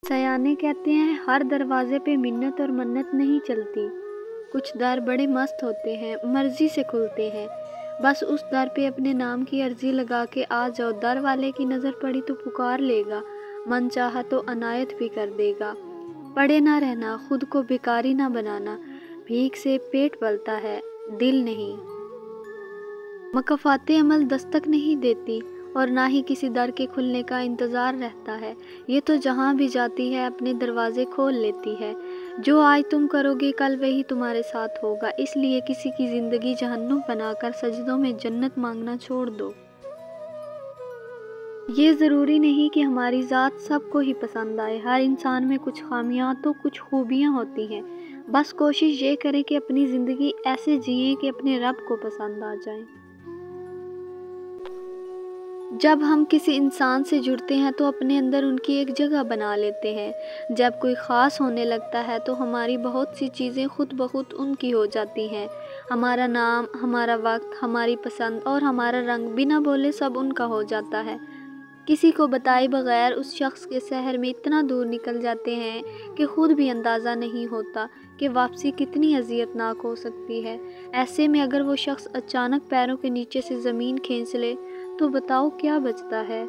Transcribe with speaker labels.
Speaker 1: سیانے کہتے ہیں ہر دروازے پہ منت اور منت نہیں چلتی، کچھ در بڑے مست ہوتے ہیں، مرضی سے کھلتے ہیں، بس اس در پہ اپنے نام کی عرضی لگا کے آ جاؤ، در والے کی نظر پڑی تو پکار لے گا، من چاہا تو عنایت بھی کر دے گا۔ پڑے نہ رہنا، خود کو بیکاری نہ بنانا، بھیک سے پیٹ پلتا ہے، دل نہیں۔ مکافات عمل دستک نہیں دیتی اور نہ ہی کسی در کے کھلنے کا انتظار رہتا ہے، یہ تو جہاں بھی جاتی ہے اپنے دروازے کھول لیتی ہے۔ جو آج تم کرو گے کل وہی تمہارے ساتھ ہوگا، اس لیے کسی کی زندگی جہنم بنا کر سجدوں میں جنت مانگنا چھوڑ دو۔ یہ ضروری نہیں کہ ہماری ذات سب کو ہی پسند آئے، ہر انسان میں کچھ خامیاں تو کچھ خوبیاں ہوتی ہیں، بس کوشش یہ کریں کہ اپنی زندگی ایسے جئیں کہ اپنے رب کو پسند آ جائیں۔ جب ہم کسی انسان سے جڑتے ہیں تو اپنے اندر ان کی ایک جگہ بنا لیتے ہیں، جب کوئی خاص ہونے لگتا ہے تو ہماری بہت سی چیزیں خود بخود ان کی ہو جاتی ہیں، ہمارا نام، ہمارا وقت، ہماری پسند اور ہمارا رنگ بنا بولے سب ان کا ہو جاتا ہے۔ کسی کو بتائے بغیر اس شخص کے شہر میں اتنا دور نکل جاتے ہیں کہ خود بھی اندازہ نہیں ہوتا کہ واپسی کتنی اذیت ناک ہو سکتی ہے۔ ایسے میں اگر وہ شخص اچانک پیروں کے نیچے سے زمین کھینچ لے تو بتاؤ کیا بچتا ہے؟